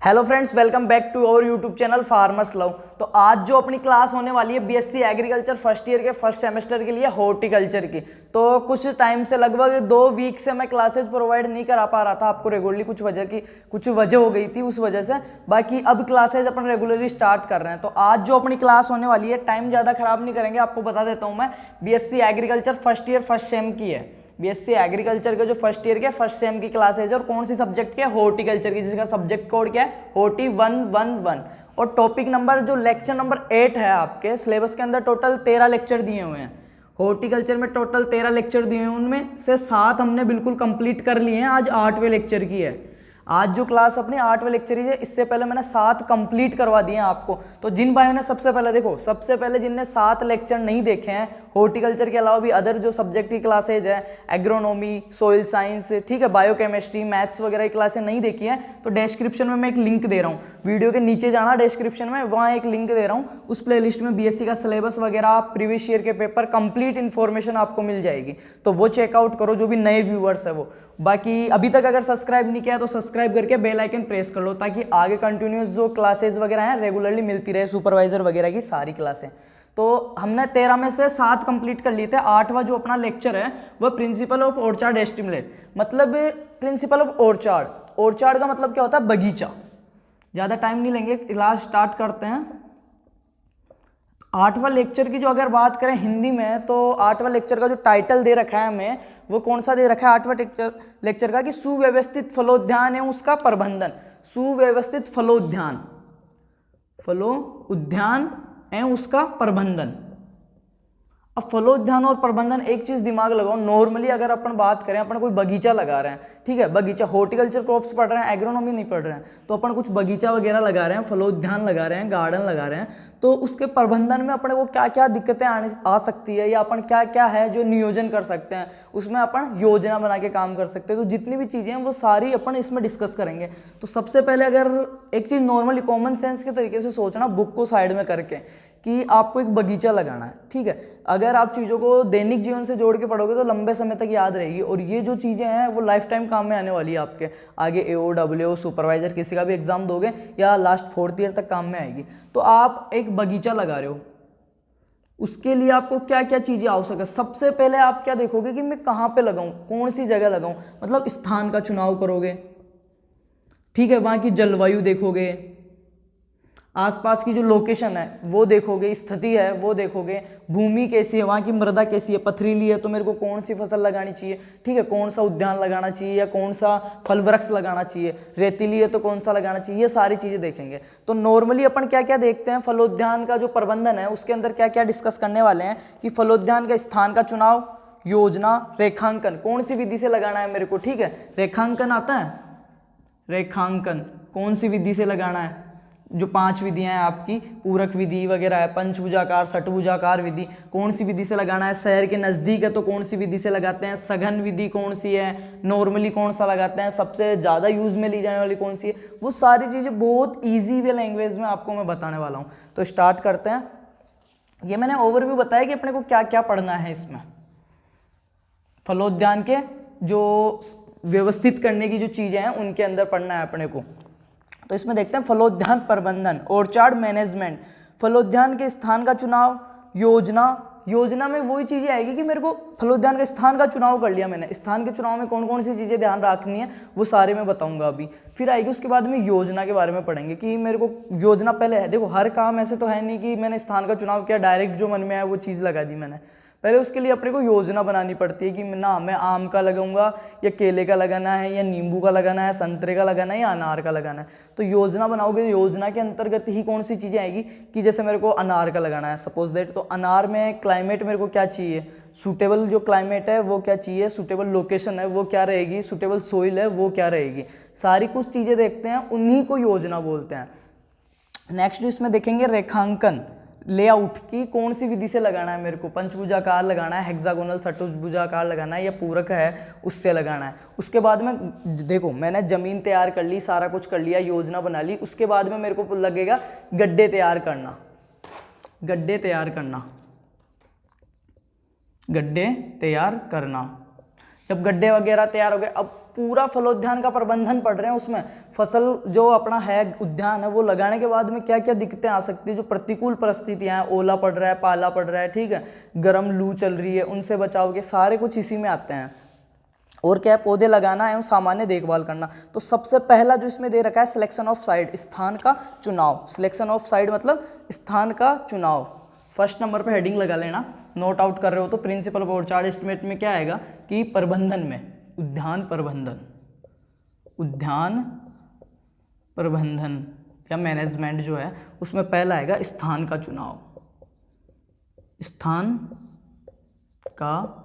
Hello friends, welcome back to our YouTube channel farmers love. तो आज जो अपनी क्लास होने वाली है बीएससी एग्रीकल्चर फर्स्ट ईयर के फर्स्ट सेमेस्टर के लिए हॉर्टिकल्चर की, तो कुछ टाइम से लगभग 2 वीक से मैं क्लासेस प्रोवाइड नहीं करा पा रहा था आपको रेगुलरली। कुछ वजह हो गई थी, उस वजह से बाकी अब क्लासेज अपन रेगुलरली स्टार्ट कर रहे हैं। तो आज जो अपनी क्लास होने वाली है, टाइम ज़्यादा खराब नहीं करेंगे, आपको बता देता हूँ मैं। BSc agriculture first year first sem की है। बीएससी एग्रीकल्चर के जो फर्स्ट ईयर के फर्स्ट सेम की क्लासेज है और कौन सी सब्जेक्ट के, हॉर्टिकल्चर की, जिसका सब्जेक्ट कोड क्या है, हॉर्टी 111। और टॉपिक नंबर जो लेक्चर नंबर 8 है आपके सिलेबस के अंदर। टोटल 13 लेक्चर दिए हुए हैं हॉर्टिकल्चर में, टोटल 13 लेक्चर दिए हुए हैं, उनमें से 7 हमने बिल्कुल कंप्लीट कर लिए हैं। आज 8वें लेक्चर की है। आज जो क्लास अपनी 8वें लेक्चर ही है, इससे पहले मैंने 7 कंप्लीट करवा दिए हैं आपको। तो जिन भाइयों ने सबसे पहले जिनने 7 लेक्चर नहीं देखे हैं हॉर्टिकल्चर के अलावा भी अदर जो सब्जेक्ट की क्लासेज है, एग्रोनॉमी, सॉइल साइंस, ठीक है, बायोकेमिस्ट्री, मैथ्स वगैरह की क्लासें नहीं देखी हैं, तो डिस्क्रिप्शन में मैं एक लिंक दे रहा हूँ। वीडियो के नीचे जाना, डिस्क्रिप्शन में वहाँ एक लिंक दे रहा हूँ। उस प्लेलिस्ट में बीएससी का सिलेबस वगैरह, प्रीवियस ईयर के पेपर, कंप्लीट इन्फॉर्मेशन आपको मिल जाएगी। तो वो चेकआउट करो, जो भी नए व्यूअर्स है वो। बाकी अभी तक अगर सब्सक्राइब नहीं किया तो सब्सक्राइब करके बेल आइकन प्रेस कर लो, ताकि आगे कंटिन्यूस जो क्लासेस वगैरह हैं रेगुलरली मिलती रहे, सुपरवाइजर वगैरह की सारी क्लासें। तो हमने 13 में से 7 कंप्लीट कर लिए थे। 8वां जो अपना लेक्चर है वह प्रिंसिपल ऑफ ऑर्चार्ड एस्टिमुलेट, मतलब प्रिंसिपल ऑफ ऑर्चार्ड। ऑर्चार्ड का मतलब क्या होता है, बगीचा। ज़्यादा टाइम नहीं लेंगे, क्लास स्टार्ट करते हैं। 8वां लेक्चर की जो अगर बात करें हिंदी में, तो 8वां लेक्चर का जो टाइटल दे रखा है हमें, वो कौन सा दे रखा है 8वां लेक्चर का, कि सुव्यवस्थित फलोद्यान है उसका प्रबंधन। सुव्यवस्थित फलोद्यान है उसका प्रबंधन। अब फलोद्यान और प्रबंधन, एक चीज दिमाग लगाओ, नॉर्मली अगर अपन बात करें, अपन कोई बगीचा लगा रहे हैं, ठीक है, बगीचा, हॉर्टिकल्चर क्रॉप्स पढ़ रहे हैं, एग्रोनॉमी नहीं पढ़ रहे हैं, तो अपन कुछ बगीचा वगैरह लगा रहे हैं, फलोद्यान लगा रहे हैं, गार्डन लगा रहे हैं, तो उसके प्रबंधन में अपने को क्या क्या दिक्कतें आ सकती है, या अपन क्या क्या है जो नियोजन कर सकते हैं, उसमें अपन योजना बना के काम कर सकते हैं। तो जितनी भी चीज़ें हैं वो सारी अपन इसमें डिस्कस करेंगे। तो सबसे पहले अगर एक चीज़ नॉर्मली कॉमन सेंस के तरीके से सोचना, बुक को साइड में करके, कि आपको एक बगीचा लगाना है, ठीक है। अगर आप चीज़ों को दैनिक जीवन से जोड़ के पढ़ोगे तो लंबे समय तक याद रहेगी, और ये जो चीज़ें हैं वो लाइफ टाइम काम में आने वाली है आपके। आगे AO, WO, सुपरवाइजर किसी का भी एग्जाम दोगे या लास्ट 4th ईयर तक काम में आएगी। तो आप एक बगीचा लगा रहे हो, उसके लिए आपको क्या क्या चीज़ें आवश्यक है। सबसे पहले आप क्या देखोगे कि मैं कहाँ पे लगाऊं, कौन सी जगह लगाऊं, मतलब स्थान का चुनाव करोगे, ठीक है, वहाँ की जलवायु देखोगे, आसपास की जो लोकेशन है वो देखोगे, स्थिति है वो देखोगे, भूमि कैसी है, वहाँ की मृदा कैसी है, पथरीली है तो मेरे को कौन सी फसल लगानी चाहिए, ठीक है, कौन सा उद्यान लगाना चाहिए या कौन सा फल वृक्ष लगाना चाहिए, रेतीली है तो कौन सा लगाना चाहिए, ये सारी चीज़ें देखेंगे। तो नॉर्मली अपन क्या क्या देखते हैं, फलोद्यान का जो प्रबंधन है उसके अंदर क्या क्या डिस्कस करने वाले हैं, कि फलोद्यान का स्थान का चुनाव, योजना, रेखांकन, कौन सी विधि से लगाना है मेरे को, ठीक है, रेखांकन आता है, रेखांकन कौन सी विधि से लगाना है, जो 5 विधियां हैं आपकी, पूरक विधि वगैरह है, पंचभुजाकार, षटभुजाकार विधि, कौन सी विधि से लगाना है, शहर के नज़दीक है तो कौन सी विधि से लगाते हैं, सघन विधि कौन सी है, नॉर्मली कौन सा लगाते हैं, सबसे ज़्यादा यूज़ में ली जाने वाली कौन सी है, वो सारी चीज़ें बहुत ईजी वे लैंग्वेज में आपको मैं बताने वाला हूँ। तो स्टार्ट करते हैं। ये मैंने ओवरव्यू बताया कि अपने को क्या क्या पढ़ना है इसमें। फलोद्यान के जो व्यवस्थित करने की जो चीज़ें हैं उनके अंदर पढ़ना है अपने को। तो इसमें देखते हैं फलोद्यान प्रबंधन, ऑर्चार्ड मैनेजमेंट, फलोद्यान के स्थान का चुनाव, योजना में वही चीज़ें आएगी कि मेरे को फलोद्यान के स्थान का चुनाव कर लिया मैंने, स्थान के चुनाव में कौन कौन सी चीज़ें ध्यान रखनी है वो सारे मैं बताऊंगा अभी। फिर आएगी उसके बाद में योजना के बारे में पढ़ेंगे, कि मेरे को योजना पहले है, देखो हर काम ऐसे तो है नहीं कि मैंने स्थान का चुनाव किया, डायरेक्ट जो मन में आया वो चीज़ लगा दी मैंने। पहले उसके लिए अपने को योजना बनानी पड़ती है, कि ना मैं आम का लगाऊंगा या केले का लगाना है या नींबू का लगाना है, संतरे का लगाना है या अनार का लगाना है। तो योजना बनाओगे, योजना के अंतर्गत ही कौन सी चीज़ें आएगी, कि जैसे मेरे को अनार का लगाना है सपोज दैट, तो अनार में क्लाइमेट मेरे को क्या चाहिए, सूटेबल जो क्लाइमेट है वो क्या चाहिए, सूटेबल लोकेशन है वो क्या रहेगी, सूटेबल सोइल है वो क्या रहेगी, सारी कुछ चीज़ें देखते हैं, उन्हीं को योजना बोलते हैं। नेक्स्ट इसमें देखेंगे रेखांकन, लेआउट, की कौन सी विधि से लगाना है मेरे को, पंचभुजाकार लगाना है, हेक्सागोनल षटभुजाकार लगाना है, या पूरक है उससे लगाना है। उसके बाद में देखो मैंने जमीन तैयार कर ली, सारा कुछ कर लिया, योजना बना ली, उसके बाद में मेरे को लगेगा गड्ढे तैयार करना, गड्ढे तैयार करना। जब गड्ढे वगैरह तैयार हो गए, अब पूरा फलोद्यान का प्रबंधन पढ़ रहे हैं, उसमें फसल जो अपना है उद्यान है वो लगाने के बाद में क्या क्या दिक्कतें आ सकती है, जो प्रतिकूल परिस्थितियां हैं, ओला पड़ रहा है, पाला पड़ रहा है, ठीक है, गर्म लू चल रही है, उनसे बचाव के सारे कुछ इसी में आते हैं। और क्या है, पौधे लगाना एवं सामान्य देखभाल करना। तो सबसे पहला जो इसमें दे रखा है सिलेक्शन ऑफ साइट, स्थान का चुनाव। सिलेक्शन ऑफ साइट मतलब स्थान का चुनाव। फर्स्ट नंबर पे हेडिंग लगा लेना, नोट आउट कर रहे हो तो प्रिंसिपल बोर्ड चार्ट एस्टिमेट में क्या आएगा कि प्रबंधन में उद्यान प्रबंधन, उद्यान प्रबंधन या मैनेजमेंट जो है उसमें पहला आएगा स्थान का चुनाव, स्थान का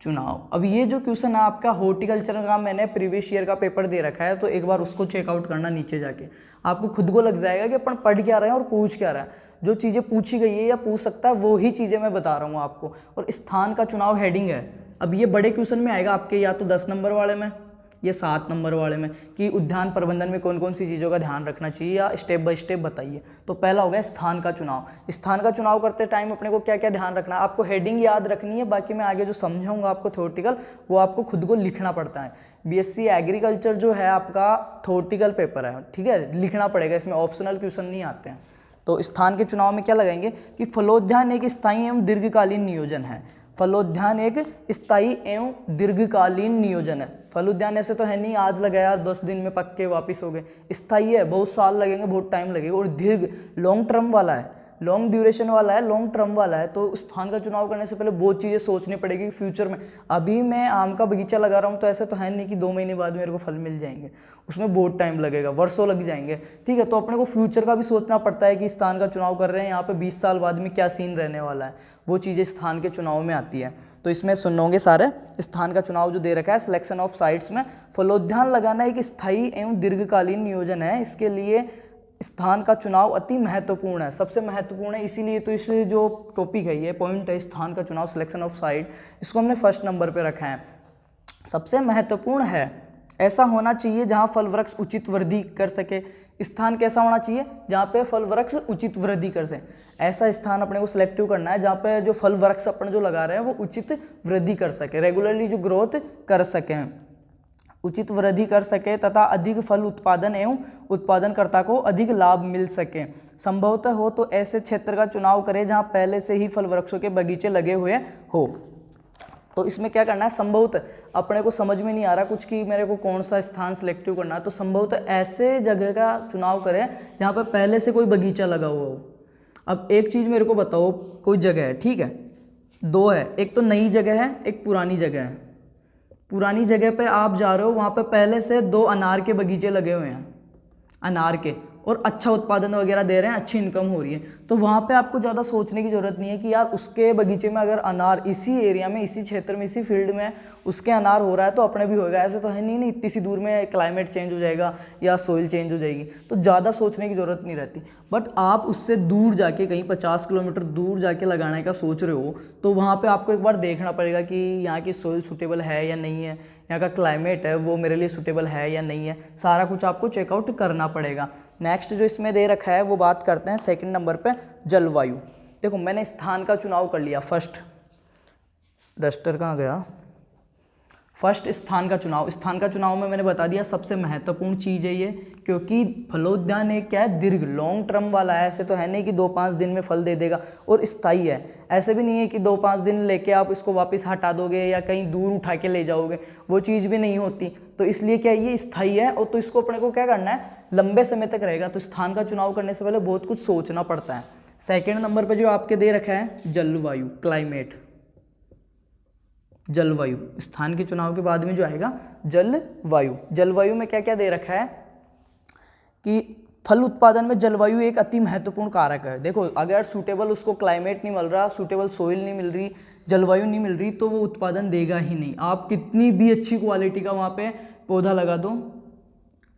चुनाव। अब ये जो क्वेश्चन है आपका हॉर्टिकल्चर का, मैंने प्रीवियस ईयर का पेपर दे रखा है, तो एक बार उसको चेकआउट करना नीचे जाके, आपको खुद को लग जाएगा कि अपन पढ़ क्या रहे हैं और पूछ क्या रहा है। जो चीज़ें पूछी गई है या पूछ सकता है वो ही चीज़ें मैं बता रहा हूँ आपको। और स्थान का चुनाव हेडिंग है। अब ये बड़े क्वेश्चन में आएगा आपके, या तो 10 नंबर वाले में या 7 नंबर वाले में, कि उद्यान प्रबंधन में कौन कौन सी चीज़ों का ध्यान रखना चाहिए, या स्टेप बाय स्टेप बताइए। तो पहला हो गया स्थान का चुनाव। स्थान का चुनाव करते टाइम अपने को क्या क्या ध्यान रखना है, आपको हेडिंग याद रखनी है, बाकी मैं आगे जो समझाऊंगा आपको थ्योरेटिकल वो आपको खुद को लिखना पड़ता है। बीएससी एग्रीकल्चर जो है आपका थ्योरेटिकल पेपर है, ठीक है, लिखना पड़ेगा, इसमें ऑप्शनल क्वेश्चन नहीं आते हैं। तो स्थान के चुनाव में क्या लगाएंगे कि फलोद्यान एक स्थायी एवं दीर्घकालीन नियोजन है। फलोद्यान एक स्थायी एवं दीर्घकालीन नियोजन है। फलोद्यान ऐसे तो है नहीं आज लगाया 10 दिन में पक्के वापस हो गए, स्थायी है, बहुत साल लगेंगे, बहुत टाइम लगेगा। और दीर्घ लॉन्ग टर्म वाला है, लॉन्ग ड्यूरेशन वाला है, लॉन्ग टर्म वाला है। तो स्थान का चुनाव करने से पहले बहुत चीज़ें सोचनी पड़ेगी फ्यूचर में। अभी मैं आम का बगीचा लगा रहा हूँ तो ऐसे तो है नहीं कि 2 महीने बाद मेरे को फल मिल जाएंगे, उसमें बहुत टाइम लगेगा, वर्षों लग जाएंगे, ठीक है। तो अपने को फ्यूचर का भी सोचना पड़ता है कि स्थान का चुनाव कर रहे हैं, यहाँ पे 20 साल बाद में क्या सीन रहने वाला है, वो चीज़ें स्थान के चुनाव में आती है। तो इसमें सुन होंगे सारे, स्थान का चुनाव जो दे रखा है सिलेक्शन ऑफ साइट्स में, फलोद्यान लगाना एक स्थायी एवं दीर्घकालीन नियोजन है, इसके लिए स्थान का चुनाव अति महत्वपूर्ण है, सबसे महत्वपूर्ण है। इसीलिए तो इस जो टॉपिक है, ये पॉइंट है, स्थान का चुनाव सिलेक्शन ऑफ साइट, इसको हमने फर्स्ट नंबर पे रखा है, सबसे महत्वपूर्ण है। ऐसा होना चाहिए जहाँ फल वृक्ष उचित वृद्धि कर सके। स्थान कैसा होना चाहिए जहाँ पे फल वृक्ष उचित वृद्धि कर सके। ऐसा स्थान अपने को सिलेक्टिव करना है जहाँ पे जो फल वृक्ष अपन जो लगा रहे हैं वो उचित वृद्धि कर सके, रेगुलरली जो ग्रोथ कर सकें, उचित वृद्धि कर सके तथा अधिक फल उत्पादन एवं उत्पादनकर्ता को अधिक लाभ मिल सके। संभवतः हो तो ऐसे क्षेत्र का चुनाव करें जहां पहले से ही फल वृक्षों के बगीचे लगे हुए हो। तो इसमें क्या करना है, संभवतः अपने को समझ में नहीं आ रहा कुछ कि मेरे को कौन सा स्थान सिलेक्टिव करना है, तो संभवतः ऐसे जगह का चुनाव करें जहाँ पर पहले से कोई बगीचा लगा हुआ हो। अब एक चीज़ मेरे को बताओ, कोई जगह है, ठीक है, 2 है, एक तो नई जगह है, एक पुरानी जगह है। पुरानी जगह पे आप जा रहे हो, वहाँ पे पहले से 2 अनार के बगीचे लगे हुए हैं, अनार के, और अच्छा उत्पादन वगैरह दे रहे हैं, अच्छी इनकम हो रही है, तो वहाँ पे आपको ज़्यादा सोचने की ज़रूरत नहीं है कि यार उसके बगीचे में अगर अनार इसी एरिया में, इसी क्षेत्र में, इसी फील्ड में उसके अनार हो रहा है तो अपने भी होएगा। ऐसे तो है नहीं इतनी सी दूर में क्लाइमेट चेंज हो जाएगा या सोइल चेंज हो जाएगी, तो ज़्यादा सोचने की ज़रूरत नहीं रहती। बट आप उससे दूर जाके कहीं 50 किलोमीटर दूर जाके लगाने का सोच रहे हो तो वहाँ पर आपको एक बार देखना पड़ेगा कि यहाँ की सोइल सूटेबल है या नहीं है, यहाँ का क्लाइमेट है वो मेरे लिए सूटेबल है या नहीं है, सारा कुछ आपको चेकआउट करना पड़ेगा। नेक्स्ट जो इसमें दे रखा है वो बात करते हैं सेकंड नंबर पे, जलवायु। देखो मैंने स्थान का चुनाव कर लिया, फर्स्ट डस्टर कहाँ गया, फर्स्ट स्थान का चुनाव। स्थान का चुनाव में मैंने बता दिया सबसे महत्वपूर्ण चीज़ है ये, क्योंकि फलोद्यान एक क्या है, दीर्घ लॉन्ग टर्म वाला है। ऐसे तो है नहीं कि 2-5 दिन में फल दे देगा, और स्थायी है, ऐसे भी नहीं है कि 2-5 दिन लेके आप इसको वापस हटा दोगे या कहीं दूर उठा के ले जाओगे, वो चीज़ भी नहीं होती। तो इसलिए क्या ये स्थायी है, और तो इसको अपने को क्या करना है, लंबे समय तक रहेगा। तो स्थान का चुनाव करने से पहले बहुत कुछ सोचना पड़ता है। सेकेंड नंबर पर जो आपके दे रखा है जलवायु, क्लाइमेट, जलवायु, स्थान के चुनाव के बाद में जो आएगा जलवायु। जलवायु में क्या क्या दे रखा है कि फल उत्पादन में जलवायु एक अति महत्वपूर्ण कारक है। देखो अगर सूटेबल उसको क्लाइमेट नहीं मिल रहा, सूटेबल सोइल नहीं मिल रही, जलवायु नहीं मिल रही, तो वो उत्पादन देगा ही नहीं। आप कितनी भी अच्छी क्वालिटी का वहाँ पे पौधा लगा दो,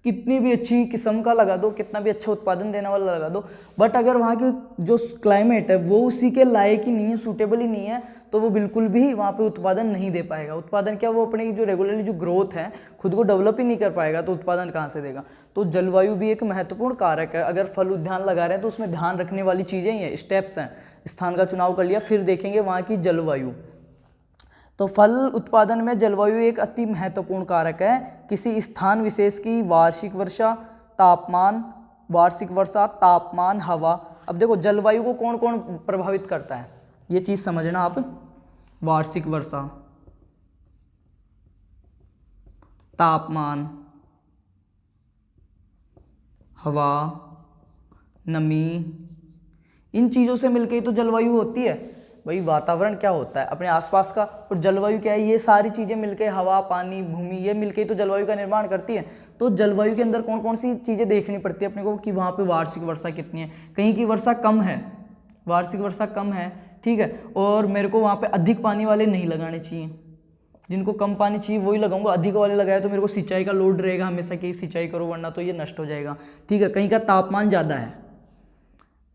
कितनी भी अच्छी किस्म का लगा दो, कितना भी अच्छा उत्पादन देने वाला लगा दो, बट अगर वहाँ की जो क्लाइमेट है वो उसी के लायक ही नहीं है, सूटेबल ही नहीं है, तो वो बिल्कुल भी वहाँ पे उत्पादन नहीं दे पाएगा। उत्पादन क्या, वो अपनी जो रेगुलरली जो ग्रोथ है खुद को डेवलप ही नहीं कर पाएगा, तो उत्पादन कहाँ से देगा। तो जलवायु भी एक महत्वपूर्ण कारक है। अगर फल उद्यान लगा रहे हैं तो उसमें ध्यान रखने वाली चीज़ें ही हैं, स्टेप्स हैं। स्थान का चुनाव कर लिया, फिर देखेंगे वहाँ की जलवायु। तो फल उत्पादन में जलवायु एक अति महत्वपूर्ण कारक है। किसी स्थान विशेष की वार्षिक वर्षा, तापमान, हवा। अब देखो जलवायु को कौन कौन प्रभावित करता है, ये चीज़ समझना आप। वार्षिक वर्षा, तापमान, हवा, नमी, इन चीज़ों से मिलकर ही तो जलवायु होती है। भाई वातावरण क्या होता है, अपने आसपास का, और जलवायु क्या है, ये सारी चीज़ें मिलकर, हवा, पानी, भूमि, ये मिलकर ही तो जलवायु का निर्माण करती है। तो जलवायु के अंदर कौन कौन सी चीज़ें देखनी पड़ती है अपने को, कि वहाँ पे वार्षिक वर्षा कितनी है, कहीं की वर्षा कम है, वार्षिक वर्षा कम है, ठीक है, और मेरे को वहाँ पे अधिक पानी वाले नहीं लगाने चाहिए, जिनको कम पानी चाहिए वही लगाऊंगा। अधिक वाले लगाए तो मेरे को सिंचाई का लोड रहेगा हमेशा कि सिंचाई करो, वरना तो ये नष्ट हो जाएगा, ठीक है। कहीं का तापमान ज़्यादा है,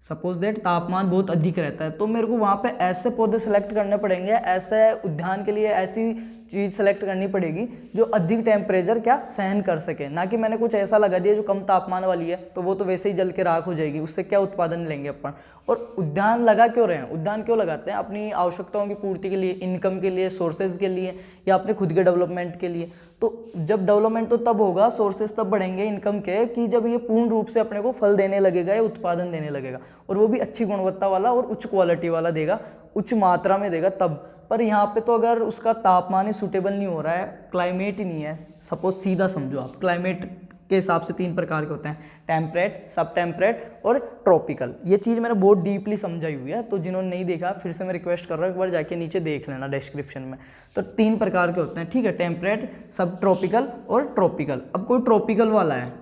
सपोज दैट तापमान बहुत अधिक रहता है, तो मेरे को वहाँ पे ऐसे पौधे सेलेक्ट करने पड़ेंगे, ऐसे उद्यान के लिए ऐसी चीज़ सेलेक्ट करनी पड़ेगी जो अधिक टेम्परेचर क्या सहन कर सके। ना कि मैंने कुछ ऐसा लगा दिया जो कम तापमान वाली है, तो वो तो वैसे ही जल के राख हो जाएगी, उससे क्या उत्पादन लेंगे अपन। और उद्यान लगा क्यों रहे हैं, उद्यान क्यों लगाते हैं, अपनी आवश्यकताओं की पूर्ति के लिए, इनकम के लिए, सोर्सेज के लिए, या अपने खुद के डेवलपमेंट के लिए। तो जब डेवलपमेंट तो तब होगा, सोर्सेज तब बढ़ेंगे इनकम के, कि जब ये पूर्ण रूप से अपने को फल देने लगेगा या उत्पादन देने लगेगा, और वो भी अच्छी गुणवत्ता वाला और उच्च क्वालिटी वाला देगा, उच्च मात्रा में देगा तब। पर यहाँ पे तो अगर उसका तापमान ही सूटेबल नहीं हो रहा है, क्लाइमेट ही नहीं है, सपोज सीधा समझो आप, क्लाइमेट के हिसाब से 3 प्रकार के होते हैं, टेम्परेट, सब टेम्परेट और ट्रॉपिकल। ये चीज़ मैंने बहुत डीपली समझाई हुई है, तो जिन्होंने नहीं देखा फिर से मैं रिक्वेस्ट कर रहा हूँ एक बार जाके नीचे देख लेना डिस्क्रिप्शन में। तो 3 प्रकार के होते हैं, ठीक है, टेम्परेट, सब ट्रॉपिकल और ट्रॉपिकल। अब कोई ट्रॉपिकल वाला है,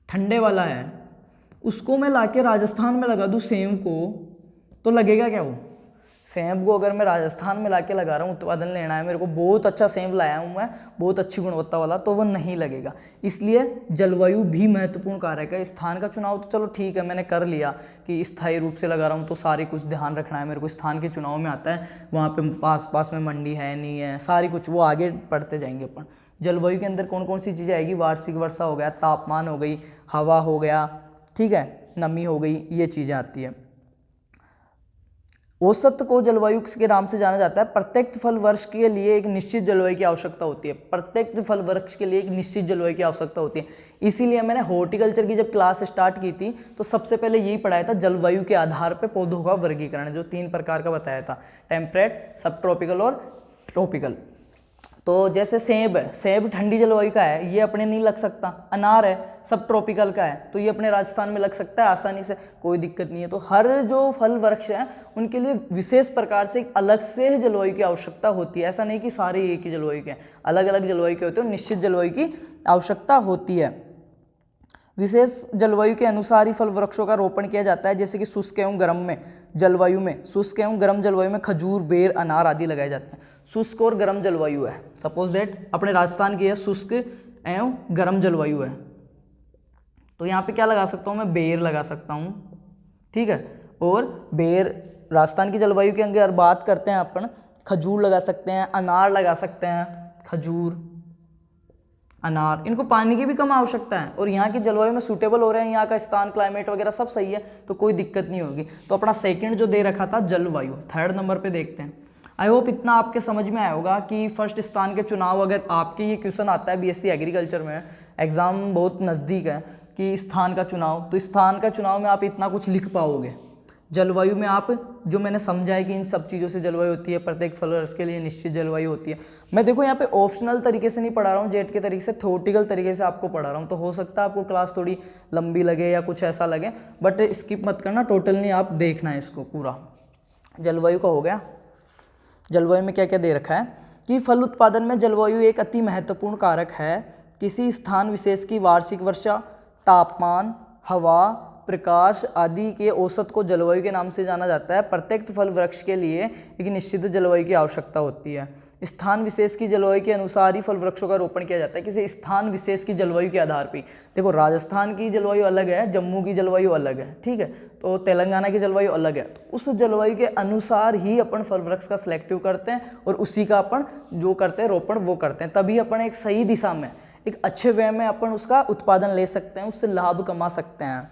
ठंडे वाला है, उसको मैं लाके राजस्थान में लगा दूँ सेब को, तो लगेगा क्या वो? सेब को अगर मैं राजस्थान में लाके लगा रहा हूँ, उत्पादन लेना है मेरे को, बहुत अच्छा सेब लाया हूँ मैं, बहुत अच्छी गुणवत्ता वाला, तो वो नहीं लगेगा। इसलिए जलवायु भी महत्वपूर्ण कारक है। स्थान का चुनाव तो चलो ठीक है, मैंने कर लिया कि स्थायी रूप से लगा रहा हूँ, तो सारी कुछ ध्यान रखना है मेरे को। स्थान के चुनाव में आता है, वहाँ पे पास में मंडी है नहीं है, सारी कुछ वो आगे पढ़ते जाएंगे अपन। जलवायु के अंदर कौन कौन सी चीज़ें आएगी, वार्षिक वर्षा हो गया, तापमान हो गई, हवा हो गया, ठीक है, नमी हो गई, ये चीज़ें आती है। औसत को जलवायु के नाम से जाना जाता है। प्रत्येक फल वर्ष के लिए एक निश्चित जलवायु की आवश्यकता होती है, प्रत्येक फल वर्ष के लिए एक निश्चित जलवायु की आवश्यकता होती है। इसीलिए मैंने हॉर्टिकल्चर की जब क्लास स्टार्ट की थी, तो सबसे पहले यही पढ़ाया था, जलवायु के आधार पर पौधों का वर्गीकरण, जो 3 प्रकार का बताया था, टेम्परेट, सब ट्रॉपिकल और ट्रॉपिकल। तो जैसे सेब है, सेब ठंडी जलवायु का है, ये अपने नहीं लग सकता। अनार है, सब ट्रॉपिकल का है, तो ये अपने राजस्थान में लग सकता है आसानी से, कोई दिक्कत नहीं है। तो हर जो फल वृक्ष हैं उनके लिए विशेष प्रकार से एक अलग से जलवायु की आवश्यकता होती है। ऐसा नहीं कि सारे एक ही जलवायु के हैं, अलग अलग जलवायु के होते हैं, निश्चित जलवायु की आवश्यकता होती है। विशेष जलवायु के अनुसार ही फल वृक्षों का रोपण किया जाता है, जैसे कि शुष्क एवं गर्म में जलवायु में, शुष्क एवं गर्म जलवायु में खजूर, बेर, अनार आदि लगाए जाते हैं। शुष्क और गर्म जलवायु है, सपोज दैट अपने राजस्थान की है, शुष्क एवं गर्म जलवायु है, तो यहाँ पे क्या लगा सकता हूँ मैं, बेर लगा सकता हूँ, ठीक है। और बेर, राजस्थान की जलवायु के अंदर बात करते हैं अपन, खजूर लगा सकते हैं, अनार लगा सकते हैं, खजूर, अनार, इनको पानी की भी कम आवश्यकता है और यहाँ की जलवायु में सूटेबल हो रहे हैं, यहाँ का स्थान, क्लाइमेट वगैरह सब सही है, तो कोई दिक्कत नहीं होगी। तो अपना सेकंड जो दे रखा था जलवायु, थर्ड नंबर पे देखते हैं। आई होप इतना आपके समझ में आया होगा कि फर्स्ट स्थान के चुनाव, अगर आपके ये क्वेश्चन आता है बीएससी एग्रीकल्चर में, एग्जाम बहुत नज़दीक है कि स्थान का चुनाव, तो स्थान का चुनाव में आप इतना कुछ लिख पाओगे। जलवायु में आप जो मैंने समझा है कि इन सब चीज़ों से जलवायु होती है, प्रत्येक फल वर्ष के लिए निश्चित जलवायु होती है। मैं देखो यहाँ पे ऑप्शनल तरीके से नहीं पढ़ा रहा हूँ, जेट के तरीके से, थ्योरेटिकल तरीके से आपको पढ़ा रहा हूँ, तो हो सकता है आपको क्लास थोड़ी लंबी लगे या कुछ ऐसा लगे, बट स्किप मत करना, टोटल नहीं आप देखना है इसको पूरा। जलवायु का हो गया। जलवायु में क्या क्या दे रखा है कि फल उत्पादन में जलवायु एक अति महत्वपूर्ण कारक है। किसी स्थान विशेष की वार्षिक वर्षा, तापमान, हवा, प्रकाश आदि के औसत को जलवायु के नाम से जाना जाता है। प्रत्येक फल वृक्ष के लिए एक निश्चित जलवायु की आवश्यकता होती है। स्थान विशेष की जलवायु के अनुसार ही फल वृक्षों का रोपण किया जाता है, किसी स्थान विशेष की जलवायु के आधार पर। देखो राजस्थान की जलवायु अलग है, जम्मू की जलवायु अलग है, ठीक है, तो तेलंगाना की जलवायु अलग है, तो उस जलवायु के अनुसार ही अपन फल वृक्ष का सिलेक्टिव करते हैं और उसी का अपन जो करते हैं रोपण वो करते हैं, तभी अपन एक सही दिशा में, एक अच्छे वे में अपन उसका उत्पादन ले सकते हैं, उससे लाभ कमा सकते हैं।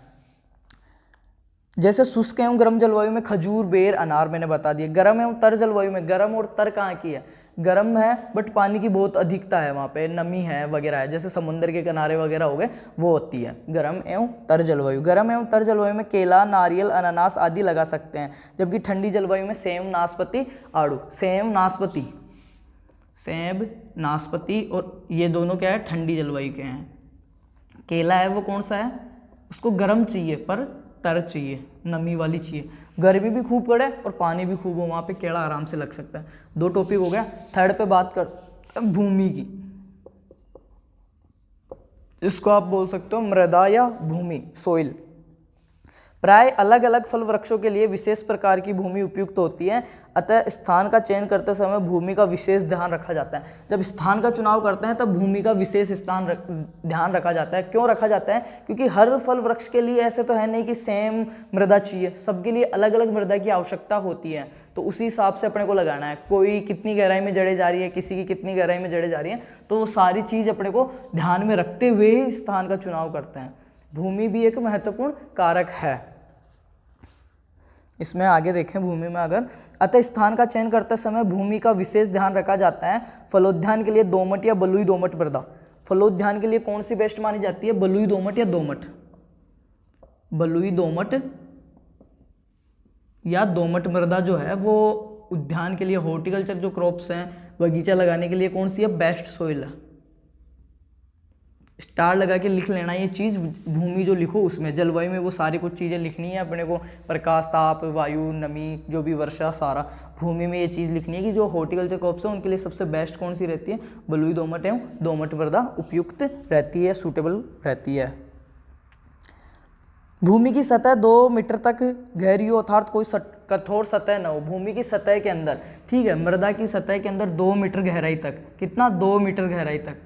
जैसे शुष्क एवं गर्म जलवायु में खजूर, बेर, अनार मैंने बता दिया। गर्म एवं तर जलवायु में, गर्म और तर कहाँ की है, गर्म है बट पानी की बहुत अधिकता है, वहाँ पे नमी है वगैरह है, जैसे समुद्र के किनारे वगैरह हो गए, वो होती है गर्म एवं तर जलवायु। गर्म एवं तर जलवायु में केला, नारियल, अनानास आदि लगा सकते हैं, जबकि ठंडी जलवायु में सेब, नाशपाती, आड़ू। सेब, नाशपाती और ये दोनों क्या है, ठंडी जलवायु के हैं। केला है वो कौन सा है, उसको गर्म चाहिए पर तर चाहिए, नमी वाली चाहिए, गर्मी भी खूब पड़े और पानी भी खूब हो, वहाँ पे केला आराम से लग सकता है। 2 टॉपिक हो गया। थर्ड पे बात कर भूमि की, इसको आप बोल सकते हो मृदा या भूमि, सोइल। प्राय अलग अलग फल वृक्षों के लिए विशेष प्रकार की भूमि उपयुक्त होती है, अतः स्थान का चयन करते समय भूमि का विशेष ध्यान रखा जाता है। जब स्थान का चुनाव करते हैं तब भूमि का विशेष ध्यान रखा जाता है। क्यों रखा जाता है, क्योंकि हर फल वृक्ष के लिए ऐसे तो है नहीं कि सेम मृदा चाहिए, सबके लिए अलग अलग मृदा की आवश्यकता होती है, तो उसी हिसाब से अपने को लगाना है। कोई कितनी गहराई में जड़े जा रही है, किसी की कितनी गहराई में जड़े जा रही है, तो वो सारी चीज़ अपने को ध्यान में रखते हुए ही स्थान का चुनाव करते हैं। भूमि भी एक महत्वपूर्ण कारक है। इसमें आगे देखें, भूमि में अगर, अतः स्थान का चयन करते समय भूमि का विशेष ध्यान रखा जाता है। फलोद्यान के लिए दोमट या बलुई दोमट मृदा, फलोद्यान के लिए कौन सी बेस्ट मानी जाती है, बलुई दोमट या दोमट, बलुई दोमट या दोमट मृदा जो है वो उद्यान के लिए, हॉर्टिकल्चर जो क्रॉप्स हैं, बगीचा लगाने के लिए कौन सी है, बेस्ट सोइल है। स्टार लगा के लिख लेना ये चीज़, भूमि जो लिखो उसमें, जलवायु में वो सारी कुछ चीज़ें लिखनी है अपने को, प्रकाश, ताप, वायु, नमी, जो भी वर्षा, सारा। भूमि में ये चीज़ लिखनी है कि जो हॉर्टिकल्चर क्रॉप्स हैं उनके लिए सबसे बेस्ट कौन सी रहती है, बलुई दोमट एवं दोमट मृदा उपयुक्त रहती है, सूटेबल रहती है। भूमि की सतह 2 मीटर तक गहरी हो, अर्थात कोई कठोर सतह न हो। भूमि की सतह के अंदर, ठीक है, मृदा की सतह के अंदर 2 मीटर गहराई तक, कितना, 2 मीटर गहराई तक,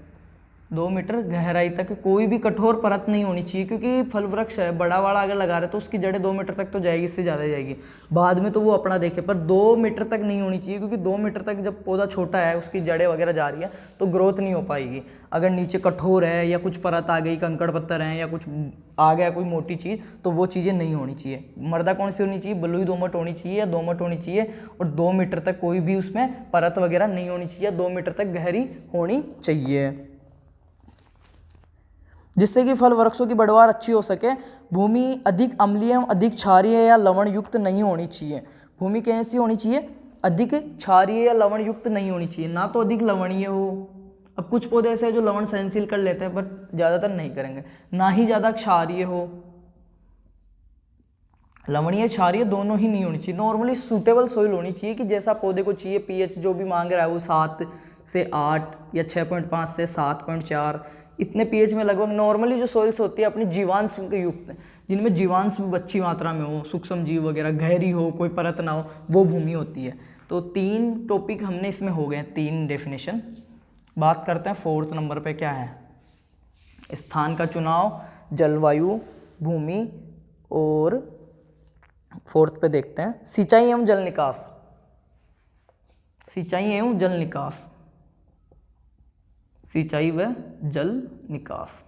2 मीटर गहराई तक कोई भी कठोर परत नहीं होनी चाहिए, क्योंकि फल वृक्ष है, बड़ा अगर लगा रहे तो उसकी जड़ें 2 मीटर तक तो जाएगी, इससे ज़्यादा जाएगी, बाद में तो वो अपना देखे, पर 2 मीटर तक नहीं होनी चाहिए, क्योंकि 2 मीटर तक जब पौधा छोटा है, उसकी जड़ें वगैरह जा रही है तो ग्रोथ नहीं हो पाएगी। अगर नीचे कठोर है या कुछ परत आ गई, कंकड़ पत्थर हैं या कुछ आ गया कोई मोटी चीज़, तो वो चीज़ें नहीं होनी चाहिए। मृदा कौन सी होनी चाहिए, बलुई दोमट होनी चाहिए या दोमट होनी चाहिए, और 2 मीटर तक कोई भी उसमें परत वगैरह नहीं होनी चाहिए, 2 मीटर तक गहरी होनी चाहिए, जिससे कि फल वृक्षों की बढ़वार अच्छी हो सके। भूमि अधिक अम्लीय एवं अधिक क्षारीय या लवण युक्त नहीं होनी चाहिए। भूमि कैसी होनी चाहिए, अधिक क्षारीय या लवण युक्त नहीं होनी चाहिए, ना तो अधिक लवणीय हो, अब कुछ पौधे ऐसे हैं जो लवण सहनशील कर लेते हैं बट ज़्यादातर नहीं करेंगे, ना ही ज़्यादा क्षारीय हो, लवणीय क्षारीय दोनों ही नहीं होनी चाहिए। नॉर्मली सूटेबल सोइल होनी चाहिए कि जैसा पौधे को चाहिए, पीएच जो भी मांग रहा है वो 7 से 8 या 6.5 से 7.4 इतने पीएच में लगभग नॉर्मली जो सोइल्स होती है अपनी जीवांश के युक्त, जिनमें जीवांश अच्छी मात्रा में हो, सूक्ष्म जीव वगैरह, गहरी हो, कोई परत ना हो, वो भूमि होती है। तो 3 टॉपिक हमने इसमें हो गए, 3 डेफिनेशन। बात करते हैं 4th नंबर पे क्या है, स्थान का चुनाव, जलवायु, भूमि, और 4th पे देखते हैं सिंचाई एवं जल निकास। सिंचाई एवं जल निकास, सिंचाई व जल निकास।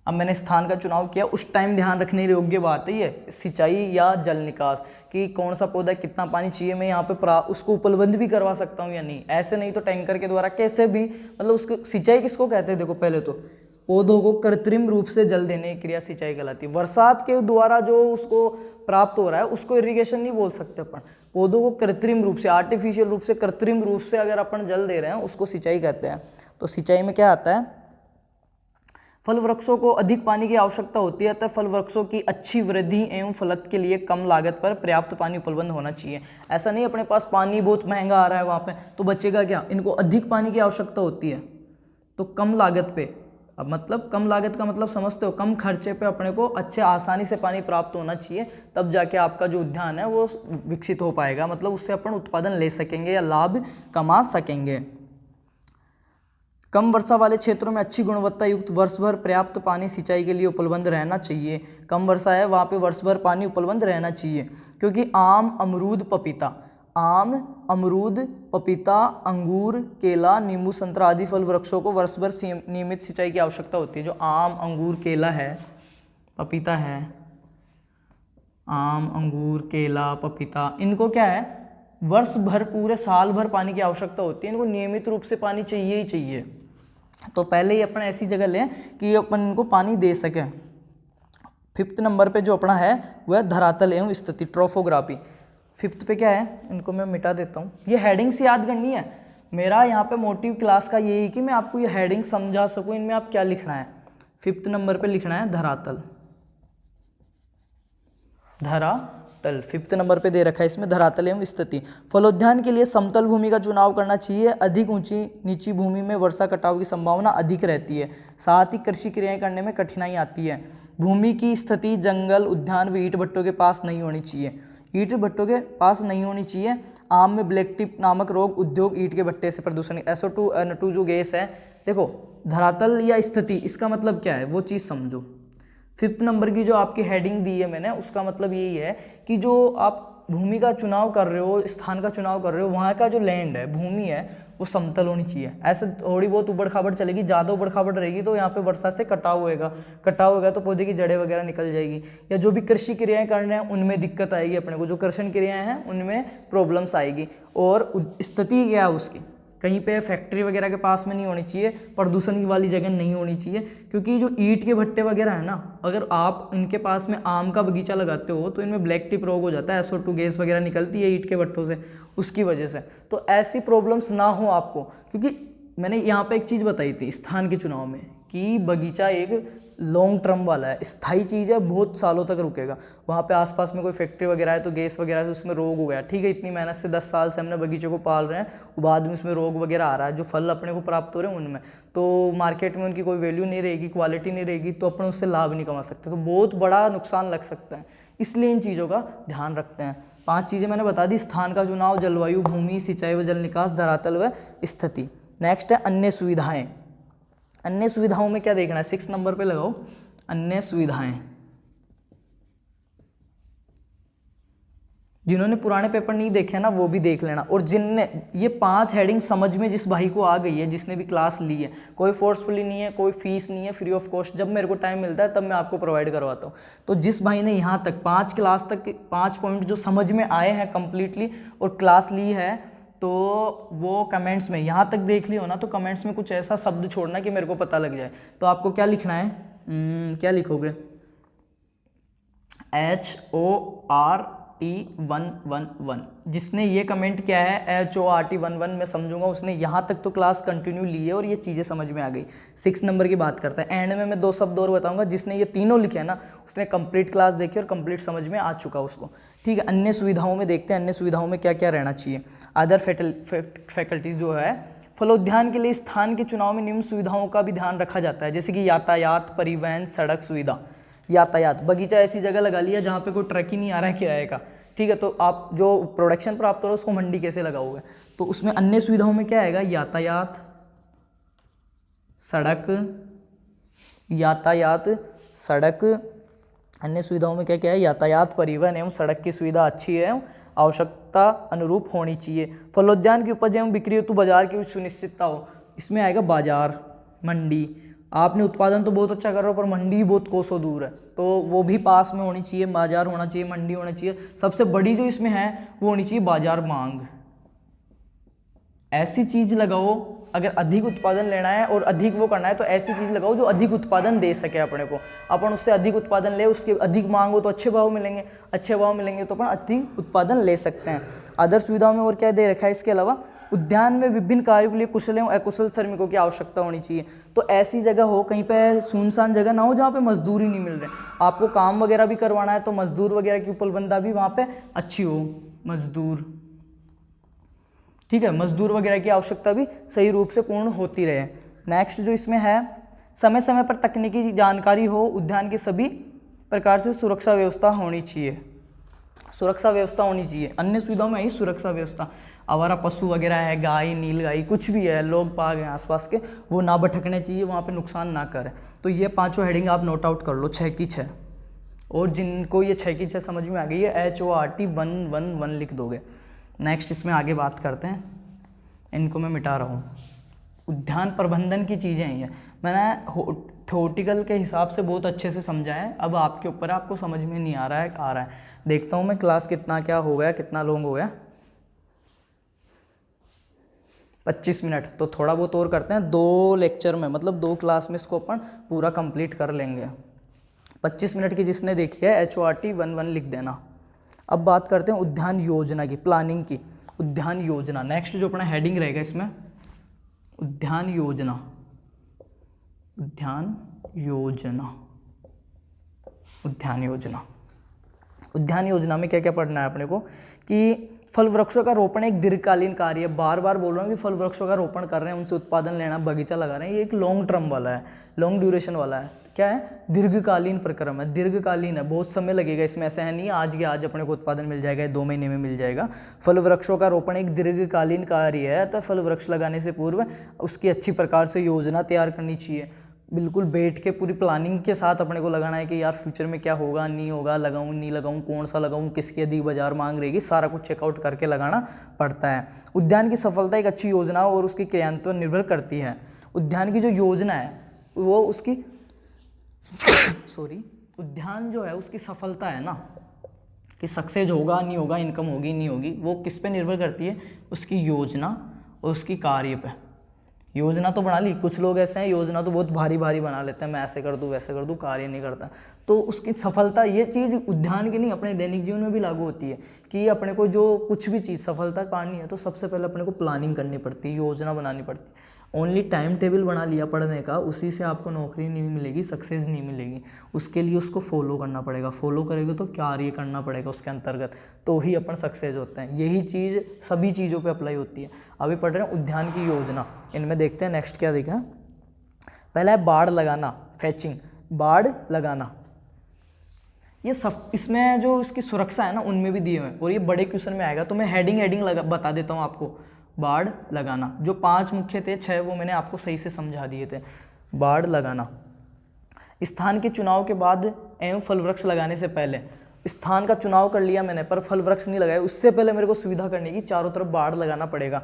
अब मैंने स्थान का चुनाव किया, उस टाइम ध्यान रखने योग्य बात है ये, सिंचाई या जल निकास, कि कौन सा पौधा कितना पानी चाहिए, मैं यहाँ पे उसको उपलब्ध भी करवा सकता हूँ या नहीं, ऐसे नहीं तो टैंकर के द्वारा कैसे भी, मतलब उसको सिंचाई किसको कहते हैं, देखो पहले तो पौधों को कृत्रिम रूप से जल देने की क्रिया सिंचाई कहलाती है। बरसात के द्वारा जो उसको प्राप्त हो रहा है उसको इरिगेशन नहीं बोल सकते अपन, पौधों को कृत्रिम रूप से, आर्टिफिशियल रूप से, कृत्रिम रूप से अगर अपन जल दे रहे हैं उसको सिंचाई कहते हैं। तो सिंचाई में क्या आता है, फल वृक्षों को अधिक पानी की आवश्यकता होती है, तब फल वृक्षों की अच्छी वृद्धि एवं फलत के लिए कम लागत पर पर्याप्त पानी उपलब्ध होना चाहिए। ऐसा नहीं अपने पास पानी बहुत महंगा आ रहा है वहाँ पे तो बचेगा क्या, इनको अधिक पानी की आवश्यकता होती है, तो कम लागत पे, अब मतलब कम लागत का मतलब समझते हो, कम खर्चे पे अपने को अच्छे आसानी से पानी प्राप्त होना चाहिए, तब जाके आपका जो उद्यान है वो विकसित हो पाएगा, मतलब उससे अपन उत्पादन ले सकेंगे या लाभ कमा सकेंगे। कम वर्षा वाले क्षेत्रों में अच्छी गुणवत्ता युक्त वर्ष भर पर्याप्त पानी सिंचाई के लिए उपलब्ध रहना चाहिए। कम वर्षा है वहाँ पे वर्ष भर पानी उपलब्ध रहना चाहिए, क्योंकि आम, अमरूद, पपीता, अंगूर, केला, नींबू, संतरा आदि फल वृक्षों को वर्ष भर नियमित सिंचाई की आवश्यकता होती है। जो आम, अंगूर, केला है, पपीता है, आम, अंगूर, केला, पपीता, इनको क्या है, वर्ष भर पूरे साल भर पानी की आवश्यकता होती है, इनको नियमित रूप से पानी चाहिए ही चाहिए। तो पहले ही अपन ऐसी जगह लें कि अपन इनको पानी दे सकें। 5th नंबर पे जो अपना है वह धरातल एवं स्थिति, ट्रोफोग्राफी। 5th पे क्या है, इनको मैं मिटा देता हूँ। ये हेडिंग्स याद करनी है। मेरा यहाँ पे मोटिव क्लास का यही कि मैं आपको ये हेडिंग समझा सकूँ, इनमें आप क्या लिखना है। 5th नंबर पे लिखना है धरातल, धरातल 5th नंबर पे दे रखा है इसमें धरातल एवं स्थिति। फलोद्यान के लिए समतल भूमि का चुनाव करना चाहिए, अधिक ऊंची नीची भूमि में वर्षा कटाव की संभावना अधिक रहती है, साथ ही कृषि क्रियाएं करने में कठिनाई आती है। भूमि की स्थिति जंगल, उद्यान व ईंट भट्टों के पास नहीं होनी चाहिए, ईंट भट्टों के पास नहीं होनी चाहिए। आम में ब्लैक टिप नामक रोग, उद्योग ईंट के भट्टे से प्रदूषण, SO2 N2 जो गैस है। देखो धरातल या स्थिति, इसका मतलब क्या है वो चीज़ समझो। 5th नंबर की जो आपकी हेडिंग दी है मैंने, उसका मतलब यही है कि जो आप भूमि का चुनाव कर रहे हो, स्थान का चुनाव कर रहे हो, वहाँ का जो लैंड है, भूमि है, वो समतल होनी चाहिए। ऐसे थोड़ी बहुत उबड़ खाबड़ चलेगी, ज़्यादा उबड़ खाबड़ रहेगी तो यहाँ पे वर्षा से कटाव होएगा तो पौधे की जड़ें वगैरह निकल जाएगी, या जो भी कृषि क्रियाएं कर रहे हैं उनमें दिक्कत आएगी अपने को, जो कृषि क्रियाएं हैं उनमें प्रॉब्लम्स आएगी। और स्थिति क्या है उसकी, कहीं पे फैक्ट्री वगैरह के पास में नहीं होनी चाहिए, प्रदूषण वाली जगह नहीं होनी चाहिए, क्योंकि जो ईंट के भट्टे वगैरह है ना, अगर आप इनके पास में आम का बगीचा लगाते हो तो इनमें ब्लैक टिप रोग हो जाता है, SO2 गैस वगैरह निकलती है ईंट के भट्टों से, उसकी वजह से। तो ऐसी प्रॉब्लम्स ना हो आपको, क्योंकि मैंने यहाँ पे एक चीज़ बताई थी स्थान के चुनाव में कि बगीचा एक लॉन्ग टर्म वाला है, स्थायी चीज़ है, बहुत सालों तक रुकेगा। वहाँ पे आसपास में कोई फैक्ट्री वगैरह है तो गैस वगैरह से उसमें रोग हो गया, ठीक है, इतनी मेहनत से 10 साल से हमने बगीचे को पाल रहे हैं, बाद में उसमें रोग वगैरह आ रहा है, जो फल अपने को प्राप्त हो रहे हैं उनमें, तो मार्केट में उनकी कोई वैल्यू नहीं रहेगी, क्वालिटी नहीं रहेगी, तो अपन उससे लाभ नहीं कमा सकते, तो बहुत बड़ा नुकसान लग सकता है। इसलिए इन चीज़ों का ध्यान रखते हैं। 5 चीज़ें मैंने बता दी, स्थान का चुनाव, जलवायु, भूमि, सिंचाई व जल निकास, धरातल व स्थिति। नेक्स्ट है अन्य सुविधाएं। अन्य सुविधाओं में क्या देखना है, 6 नंबर पे लगाओ, अन्य सुविधाएं। जिन्होंने पुराने पेपर नहीं देखे ना वो भी देख लेना, और जिनने ये 5 हेडिंग समझ में जिस भाई को आ गई है, जिसने भी क्लास ली है, कोई फोर्सफुली नहीं है, कोई फीस नहीं है, फ्री ऑफ कॉस्ट, जब मेरे को टाइम मिलता है तब मैं आपको प्रोवाइड करवाता हूँ। तो जिस भाई ने यहाँ तक 5 क्लास तक 5 पॉइंट जो समझ में आए हैं कंप्लीटली और क्लास ली है, तो वो कमेंट्स में यहाँ तक देख लियो ना, तो कमेंट्स में कुछ ऐसा शब्द छोड़ना कि मेरे को पता लग जाए। तो आपको क्या लिखना है, क्या लिखोगे, HORT111। जिसने ये कमेंट किया है HORT11 मैं समझूंगा उसने यहाँ तक तो क्लास कंटिन्यू ली है और ये चीज़ें समझ में आ गई। 6 नंबर की बात करता है, एंड में मैं 2 शब्द और बताऊंगा, जिसने ये तीनों लिखे हैं ना उसने कंप्लीट क्लास देखी और कंप्लीट समझ में आ चुका उसको, ठीक है। अन्य सुविधाओं में देखते हैं, अन्य सुविधाओं में क्या क्या रहना चाहिए। अदर फैकल्टी जो है, फलोद्यान के लिए स्थान के चुनाव में निम्न सुविधाओं का भी ध्यान रखा जाता है, जैसे कि यातायात, परिवहन, सड़क सुविधा। यातायात, बगीचा ऐसी जगह लगा लिया जहाँ पे कोई ट्रक ही नहीं आ रहा है किराए का, ठीक है, तो आप जो प्रोडक्शन प्राप्त हो रहा है उसको मंडी कैसे लगाओगे, तो उसमें अन्य सुविधाओं में क्या आएगा, यातायात, सड़क, यातायात, सड़क। अन्य सुविधाओं में क्या क्या है, यातायात, परिवहन एवं सड़क की सुविधा अच्छी है, आवश्यकता अनुरूप होनी चाहिए। फलोद्यान की उपज एवं बिक्री हेतु बाजार की सुनिश्चितता हो, इसमें आएगा बाजार, मंडी। आपने उत्पादन तो बहुत अच्छा कर रहे हो पर मंडी बहुत कोसों दूर है, तो वो भी पास में होनी चाहिए, बाजार होना चाहिए, मंडी होना चाहिए। सबसे बड़ी जो इसमें है वो होनी चाहिए बाजार मांग। ऐसी चीज लगाओ, अगर अधिक उत्पादन लेना है और अधिक वो करना है तो ऐसी चीज लगाओ जो अधिक उत्पादन दे सके अपने को, अपन उससे अधिक उत्पादन ले, उसके अधिक मांग हो तो अच्छे भाव मिलेंगे, अच्छे भाव मिलेंगे तो अपन अधिक उत्पादन ले सकते हैं। अदर सुविधाओं में और क्या दे रखा है, इसके अलावा उद्यान में विभिन्न कार्यों के लिए कुशल एवं अकुशल श्रमिकों की आवश्यकता होनी चाहिए। तो ऐसी जगह हो, कहीं पे सुनसान जगह ना हो जहाँ पे मजदूर ही नहीं मिल रहे, आपको काम वगैरह भी करवाना है तो मजदूर वगैरह की उपलब्धता भी वहाँ पे अच्छी हो, मजदूर, ठीक है, मजदूर वगैरह की आवश्यकता भी सही रूप से पूर्ण होती रहे। नेक्स्ट जो इसमें है, समय समय पर तकनीकी जानकारी हो, उद्यान की सभी प्रकार से सुरक्षा व्यवस्था होनी चाहिए, सुरक्षा व्यवस्था होनी चाहिए। अन्य सुविधाओं में आई सुरक्षा व्यवस्था, आवारा पशु वगैरह है, गाय, नीलगाय, कुछ भी है, लोग पाग हैं आसपास के, वो ना भटकने चाहिए, वहाँ पे नुकसान ना करें। तो ये 5 हेडिंग आप नोट आउट कर लो, 6 की 6, और जिनको ये 6 की 6 समझ में आ गई है HORT111 लिख दोगे। नेक्स्ट इसमें आगे बात करते हैं, इनको मैं मिटा रहा हूँ। उद्यान प्रबंधन की चीज़ें हैं ये, मैंने थ्योरेटिकल के हिसाब से बहुत अच्छे से समझा है, अब आपके ऊपर है, आपको समझ में नहीं आ रहा है। देखता हूँ मैं क्लास कितना क्या हो गया, कितना लॉन्ग हो गया, 25 मिनट। तो थोड़ा बहुत और करते हैं, 2 लेक्चर में मतलब 2 क्लास में इसको अपन पूरा कंप्लीट कर लेंगे। 25 मिनट की जिसने देखी है HORT 11 लिख देना। अब बात करते हैं उद्यान योजना की, प्लानिंग की। उद्यान योजना नेक्स्ट जो अपना हेडिंग रहेगा इसमें, उद्यान योजना। उद्यान योजना, उद्यान योजना, उद्यान योजना में क्या क्या पढ़ना है अपने को कि फल वृक्षों का रोपण एक दीर्घकालीन कार्य है। बार बार बोल रहा हूँ कि फल वृक्षों का रोपण कर रहे हैं, उनसे उत्पादन लेना, बगीचा लगा रहे हैं, ये एक लॉन्ग टर्म वाला है, लॉन्ग ड्यूरेशन वाला है। क्या है? दीर्घकालीन प्रक्रम है, दीर्घकालीन है, बहुत समय लगेगा इसमें, ऐसा है नहीं आज के आज अपने को उत्पादन मिल जाएगा, 2 महीने में मिल जाएगा। फल वृक्षों का रोपण एक दीर्घकालीन कार्य है, तो फल वृक्ष लगाने से पूर्व उसकी अच्छी प्रकार से योजना तैयार करनी चाहिए। बिल्कुल बैठ के पूरी प्लानिंग के साथ अपने को लगाना है कि यार फ्यूचर में क्या होगा, नहीं होगा, लगाऊं नहीं लगाऊं, कौन सा लगाऊं, किसकी अधिक बाजार मांग रहेगी, सारा कुछ चेकआउट करके लगाना पड़ता है। उद्यान की सफलता एक अच्छी योजना और उसकी क्रियान्वयन निर्भर करती है। उद्यान की जो योजना है वो उसकी उद्यान जो है उसकी सफलता है ना, कि सक्सेस होगा नहीं होगा, इनकम होगी नहीं होगी, वो किस पे निर्भर करती है? उसकी योजना और उसकी कार्य पे। योजना तो बना ली, कुछ लोग ऐसे हैं योजना तो बहुत भारी भारी बना लेते हैं, मैं ऐसे कर दूं वैसे कर दूं, कार्य नहीं करता, तो उसकी सफलता, ये चीज़ उद्यान की नहीं अपने दैनिक जीवन में भी लागू होती है कि अपने को जो कुछ भी चीज़ सफलता पानी है तो सबसे पहले अपने को प्लानिंग करनी पड़ती है, योजना बनानी पड़ती है। ओनली टाइम टेबल बना लिया पढ़ने का, उसी से आपको नौकरी नहीं मिलेगी, सक्सेस नहीं मिलेगी, उसके लिए उसको फॉलो करना पड़ेगा, फॉलो करेगा तो कार्य करना पड़ेगा उसके अंतर्गत, तो ही अपन सक्सेस होते हैं। यही चीज़ सभी चीज़ों पे अप्लाई होती है। अभी पढ़ रहे हैं उद्यान की योजना, इनमें देखते हैं नेक्स्ट क्या देखा। पहला है बाड़ लगाना, फैचिंग, बाड़ लगाना। ये सब इसमें जो इसकी सुरक्षा है ना उनमें भी दिए हुए हैं, और ये बड़े क्वेश्चन में आएगा, तो मैं हेडिंग बता देता हूँ आपको। बाड़ लगाना, जो 5 मुख्य थे, 6 वो मैंने आपको सही से समझा दिए थे। बाड़ लगाना, स्थान के चुनाव के बाद एवं फल वृक्ष लगाने से पहले, स्थान का चुनाव कर लिया मैंने पर फल वृक्ष नहीं लगाया, उससे पहले मेरे को सुविधा करने की, चारों तरफ बाड़ लगाना पड़ेगा।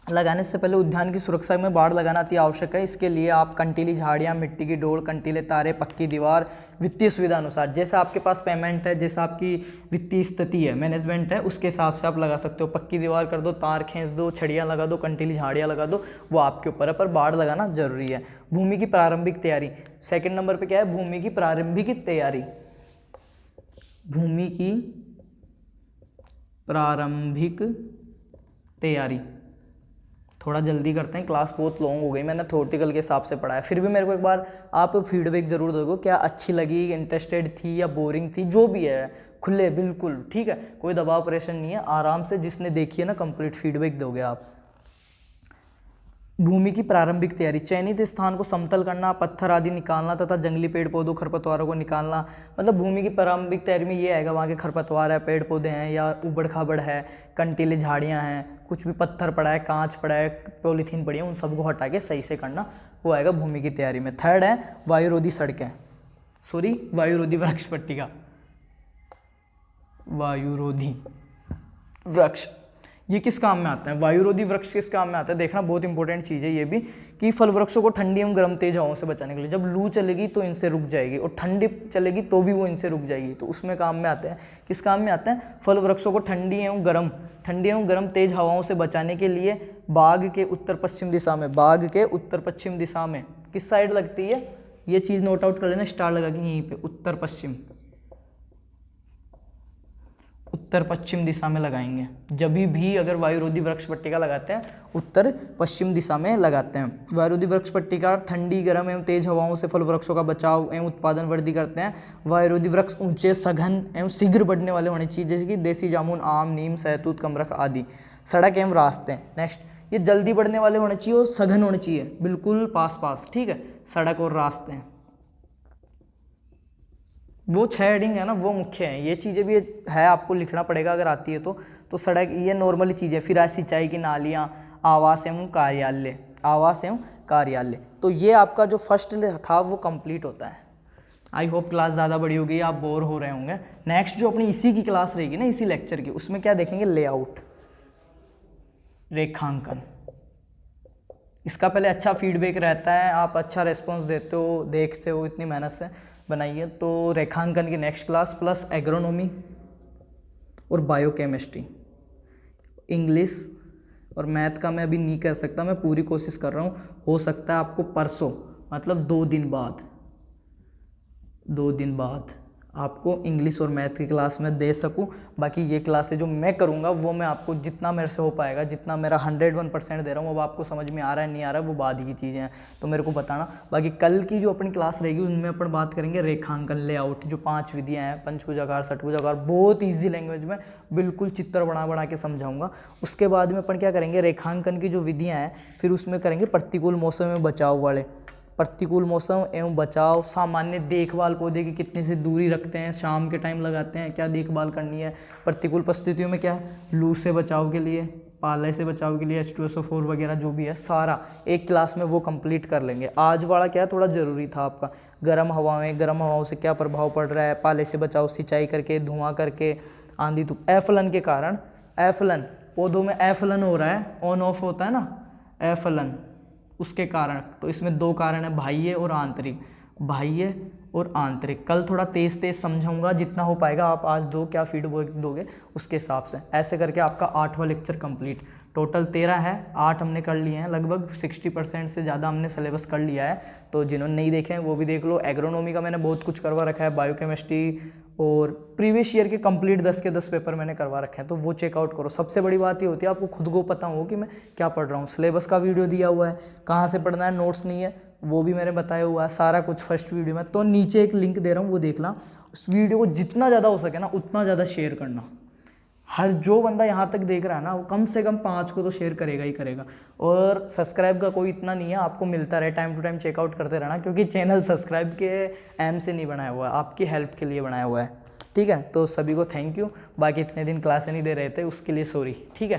लगाने से पहले उद्यान की सुरक्षा में बाड़ लगाना अति आवश्यक है। इसके लिए आप कंटीली झाड़ियाँ, मिट्टी की डोल, कंटीले तारे, पक्की दीवार, वित्तीय सुविधा अनुसार, जैसा आपके पास पेमेंट है, जैसा आपकी वित्तीय स्थिति है, मैनेजमेंट है, उसके हिसाब से आप लगा सकते हो। पक्की दीवार कर दो, तार खींच दो, छड़ियाँ लगा दो, कंटीली झाड़ियाँ लगा दो, वो आपके ऊपर है, पर बाड़ लगाना जरूरी है। भूमि की प्रारंभिक तैयारी, सेकेंड नंबर पर क्या है? भूमि की प्रारंभिक तैयारी। भूमि की प्रारंभिक तैयारी, थोड़ा जल्दी करते हैं, क्लास बहुत लॉन्ग हो गई, मैंने थ्योरेटिकल के हिसाब से पढ़ा है, फिर भी मेरे को एक बार आप फीडबैक जरूर दोगे, क्या अच्छी लगी, इंटरेस्टेड थी या बोरिंग थी, जो भी है खुले बिल्कुल, ठीक है, कोई दबाव प्रेशर नहीं है, आराम से जिसने देखी है ना कंप्लीट फीडबैक दोगे आप। भूमि की प्रारंभिक तैयारी, चयनित स्थान को समतल करना, पत्थर आदि निकालना तथा जंगली पेड़ पौधों खरपतवारों को निकालना। मतलब भूमि की प्रारंभिक तैयारी में ये आएगा, वहाँ के खरपतवार है, पेड़ पौधे हैं या उबड़ खाबड़ है, कंटीले झाड़ियाँ हैं, कुछ भी पत्थर पड़ा है, कांच पड़ा है, पॉलीथीन पड़ी है, उन सबको हटा के सही से करना, वो आएगा भूमि की तैयारी में। थर्ड है वायुरोधी सड़कें, वायुरोधी वृक्ष पट्टिका, वायुरोधी वृक्ष, ये किस काम में आता है? वायुरोधी वृक्ष किस काम में आता है देखना, बहुत इंपॉर्टेंट चीज़ है ये भी, कि फल वृक्षों को ठंडी एवं गर्म तेज हवाओं से बचाने के लिए, जब लू चलेगी तो इनसे रुक जाएगी और ठंडी चलेगी तो भी वो इनसे रुक जाएगी, तो उसमें काम में आते हैं। किस काम में आते हैं? फल वृक्षों को ठंडी एवं गर्म तेज हवाओं से बचाने के लिए बाग के उत्तर पश्चिम दिशा में, बाग के उत्तर पश्चिम दिशा में किस साइड लगती है, ये चीज़ नोट आउट कर लेना, स्टार लगा के यहीं पे उत्तर पश्चिम दिशा में लगाएंगे। जब भी अगर वायुरोधी वृक्ष पट्टिका लगाते हैं उत्तर पश्चिम दिशा में लगाते हैं। वायुरोधी वृक्ष पट्टिका ठंडी, गर्म एवं तेज हवाओं से फल वृक्षों का बचाव एवं उत्पादन वृद्धि करते हैं। वायुरोधी वृक्ष ऊंचे, सघन एवं शीघ्र बढ़ने वाले होने चाहिए, जैसे कि देसी जामुन, आम, नीम, सहतूत, कमरख आदि। सड़क एवं रास्ते, नेक्स्ट, ये जल्दी बढ़ने वाले होने चाहिए और सघन होने चाहिए, बिल्कुल पास, ठीक है, सड़क और रास्ते, वो 6 हेडिंग है ना, वो मुख्य हैं। ये चीज़ें भी है, आपको लिखना पड़ेगा अगर आती है तो सड़क, ये नॉर्मली चीज़ें। फिर है सिंचाई की नालियाँ, आवास एवं कार्यालय, तो ये आपका जो फर्स्ट था वो कंप्लीट होता है। आई होप क्लास ज़्यादा बड़ी हो गई, आप बोर हो रहे होंगे। नेक्स्ट जो अपनी इसी की क्लास रहेगी ना, इसी लेक्चर की, उसमें क्या देखेंगे? लेआउट, रेखांकन, इसका पहले अच्छा फीडबैक रहता है, आप अच्छा रिस्पॉन्स देते हो, देखते हो, इतनी मेहनत से बनाई है। तो रेखांकन की नेक्स्ट क्लास प्लस एग्रोनॉमी और बायोकेमिस्ट्री, इंग्लिश और मैथ का मैं अभी नहीं कर सकता, मैं पूरी कोशिश कर रहा हूँ। हो सकता है आपको परसों मतलब 2 दिन बाद आपको इंग्लिश और मैथ की क्लास में दे सकूं। बाकी ये क्लासें जो मैं करूंगा वो मैं आपको जितना मेरे से हो पाएगा, जितना मेरा 101% दे रहा हूँ, अब आपको समझ में आ रहा है नहीं आ रहा है वो बाद की चीज़ें हैं, तो मेरे को बताना। बाकी कल की जो अपनी क्लास रहेगी उनमें अपन बात करेंगे रेखांकन, लेआउट, जो 5 विधियाँ हैं, पंचभुजाकार, षटभुजाकार, बहुत ईजी लैंग्वेज में बिल्कुल चित्र बना के समझाऊंगा। उसके बाद में अपन क्या करेंगे, रेखांकन की जो विधियाँ हैं फिर उसमें करेंगे प्रतिकूल मौसम में बचाव वाले, प्रतिकूल मौसम एवं बचाव, सामान्य देखभाल, पौधे की कितनी से दूरी रखते हैं, शाम के टाइम लगाते हैं, क्या देखभाल करनी है, प्रतिकूल परिस्थितियों में क्या, लू से बचाव के लिए, पाले से बचाव के लिए H2SO4 वगैरह जो भी है सारा एक क्लास में वो कंप्लीट कर लेंगे। आज वाला क्या थोड़ा ज़रूरी था आपका, गर्म हवाओं से क्या प्रभाव पड़ रहा है, पाले से बचाव, सिंचाई करके, धुआं करके, आंधी धूप, एफलन के कारण, एफलन पौधों में एफलन हो रहा है, ऑन ऑफ होता है ना एफलन, उसके कारण। तो इसमें 2 कारण है, बाह्य और आंतरिक, बाह्य और आंतरिक। कल थोड़ा तेज समझाऊंगा, जितना हो पाएगा आप आज दो, क्या फीडबैक दोगे उसके हिसाब से। ऐसे करके आपका 8वां लेक्चर कंप्लीट, टोटल 13 है, 8 हमने कर लिए हैं, लगभग 60% से ज़्यादा हमने सिलेबस कर लिया है। तो जिन्होंने नहीं देखे हैं वो भी देख लो। एग्रोनॉमी का मैंने बहुत कुछ करवा रखा है, बायोकेमिस्ट्री और प्रीवियस ईयर के कंप्लीट 10 के 10 पेपर मैंने करवा रखे हैं, तो वो चेकआउट करो। सबसे बड़ी बात ये होती है आपको खुद को पता हो कि मैं क्या पढ़ रहा हूँ। सिलेबस का वीडियो दिया हुआ है, कहाँ से पढ़ना है, नोट्स नहीं है वो भी मैंने बताया हुआ है, सारा कुछ फर्स्ट वीडियो में। तो नीचे एक लिंक दे रहा हूँ वो देखना। उस वीडियो को जितना ज़्यादा हो सके ना उतना ज़्यादा शेयर करना। हर जो बंदा यहाँ तक देख रहा है ना वो कम से कम 5 को तो शेयर करेगा ही करेगा। और सब्सक्राइब का कोई इतना नहीं है, आपको मिलता रहे, टाइम टू टाइम चेकआउट करते रहना, क्योंकि चैनल सब्सक्राइब के एम से नहीं बनाया हुआ है, आपकी हेल्प के लिए बनाया हुआ है। ठीक है, तो सभी को थैंक यू। बाकी इतने दिन क्लासें नहीं दे रहे थे उसके लिए सॉरी। ठीक है।